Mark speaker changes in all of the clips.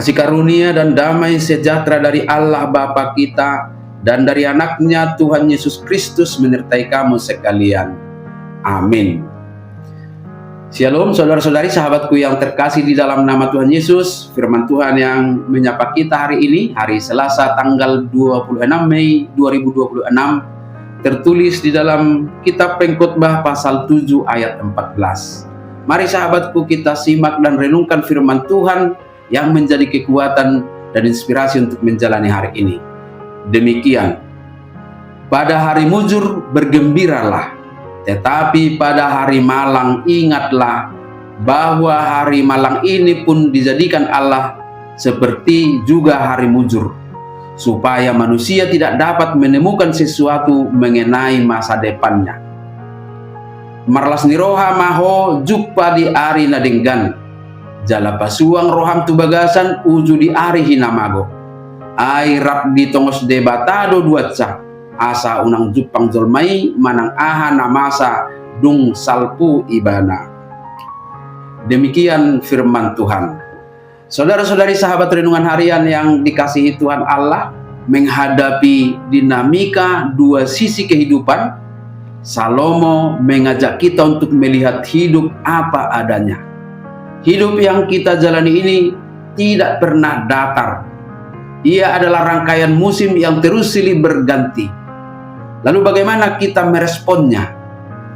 Speaker 1: Kasih karunia dan damai sejahtera dari Allah Bapa kita dan dari anaknya Tuhan Yesus Kristus menyertai kamu sekalian. Amin. Shalom saudara-saudari, sahabatku yang terkasih di dalam nama Tuhan Yesus. Firman Tuhan yang menyapa kita hari ini, hari Selasa tanggal 26 Mei 2026, tertulis di dalam kitab Pengkhotbah pasal 7 ayat 14. Mari sahabatku, kita simak dan renungkan firman Tuhan yang menjadi kekuatan dan inspirasi untuk menjalani hari ini. Demikian, pada hari mujur bergembiralah, tetapi pada hari malang ingatlah bahwa hari malang ini pun dijadikan Allah seperti juga hari mujur, supaya manusia tidak dapat menemukan sesuatu mengenai masa depannya. Marlas ni roha maho jukpa di ari nadenggan, jala pasuang roham tu bagasan uju di ari hinamago, ai rap di tongos debatado duatsa, asa unang jupang jolmai manang aha namasa dung salpu ibana. Demikian firman Tuhan. Saudara-saudari, sahabat renungan harian yang dikasihi Tuhan Allah, menghadapi dinamika dua sisi kehidupan, Salomo mengajak kita untuk melihat hidup apa adanya. Hidup yang kita jalani ini tidak pernah datar. Ia adalah rangkaian musim yang terus silih berganti. Lalu bagaimana kita meresponnya?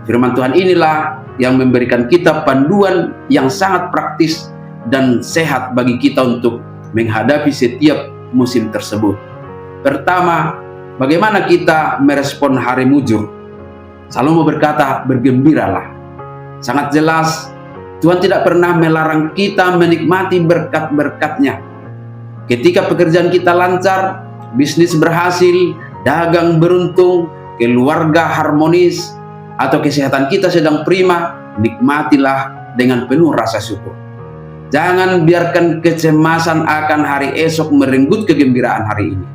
Speaker 1: Firman Tuhan inilah yang memberikan kita panduan yang sangat praktis dan sehat bagi kita untuk menghadapi setiap musim tersebut. Pertama, bagaimana kita merespon hari mujur? Salomo berkata, bergembiralah. Sangat jelas, Tuhan tidak pernah melarang kita menikmati berkat-berkat-Nya. Ketika pekerjaan kita lancar, bisnis berhasil, dagang beruntung, keluarga harmonis, atau kesehatan kita sedang prima, nikmatilah dengan penuh rasa syukur. Jangan biarkan kecemasan akan hari esok merenggut kegembiraan hari ini.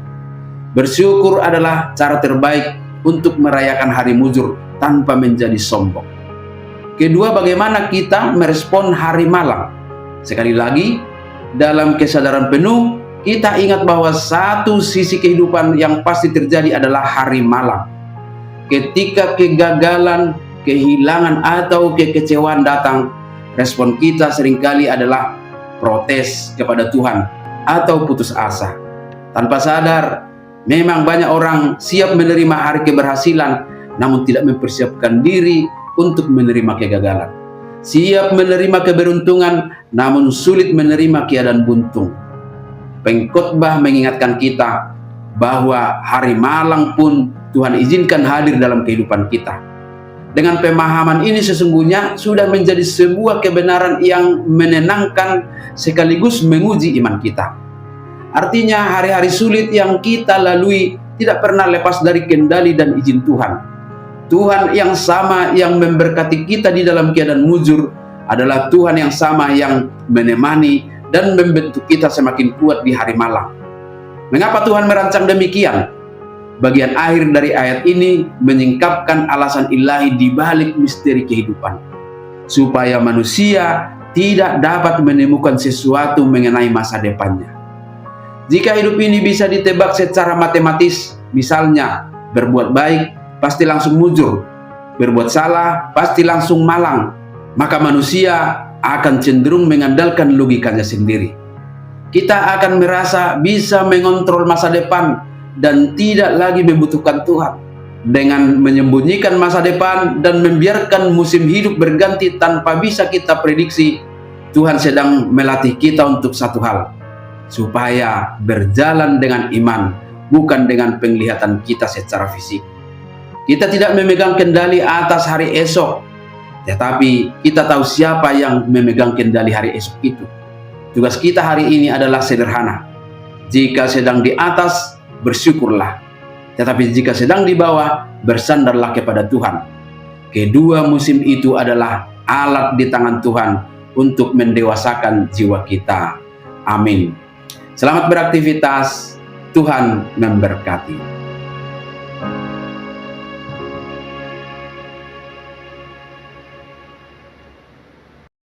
Speaker 1: Bersyukur adalah cara terbaik untuk merayakan hari mujur tanpa menjadi sombong. Kedua, bagaimana kita merespon hari malang? Sekali lagi, dalam kesadaran penuh, kita ingat bahwa satu sisi kehidupan yang pasti terjadi adalah hari malang. Ketika kegagalan, kehilangan, atau kekecewaan datang, respon kita seringkali adalah protes kepada Tuhan atau putus asa. Tanpa sadar, memang banyak orang siap menerima hari keberhasilan, namun tidak mempersiapkan diri untuk menerima kegagalan. Siap menerima keberuntungan, namun sulit menerima keadaan buntung. Pengkhotbah mengingatkan kita bahwa hari malang pun Tuhan izinkan hadir dalam kehidupan kita. Dengan pemahaman ini sesungguhnya sudah menjadi sebuah kebenaran yang menenangkan sekaligus menguji iman kita. Artinya hari-hari sulit yang kita lalui tidak pernah lepas dari kendali dan izin Tuhan. Tuhan yang sama yang memberkati kita di dalam keadaan mujur adalah Tuhan yang sama yang menemani dan membentuk kita semakin kuat di hari malang. Mengapa Tuhan merancang demikian? Bagian akhir dari ayat ini menyingkapkan alasan ilahi di balik misteri kehidupan, supaya manusia tidak dapat menemukan sesuatu mengenai masa depannya. Jika hidup ini bisa ditebak secara matematis, misalnya berbuat baik pasti langsung mujur, berbuat salah pasti langsung malang, maka manusia akan cenderung mengandalkan logikanya sendiri. Kita akan merasa bisa mengontrol masa depan dan tidak lagi membutuhkan Tuhan. Dengan menyembunyikan masa depan dan membiarkan musim hidup berganti tanpa bisa kita prediksi, Tuhan sedang melatih kita untuk satu hal, supaya berjalan dengan iman, bukan dengan penglihatan kita secara fisik. Kita tidak memegang kendali atas hari esok, tetapi kita tahu siapa yang memegang kendali hari esok itu. Tugas kita hari ini adalah sederhana. Jika sedang di atas, bersyukurlah. Tetapi jika sedang di bawah, bersandarlah kepada Tuhan. Kedua musim itu adalah alat di tangan Tuhan untuk mendewasakan jiwa kita. Amin. Selamat beraktivitas. Tuhan memberkati.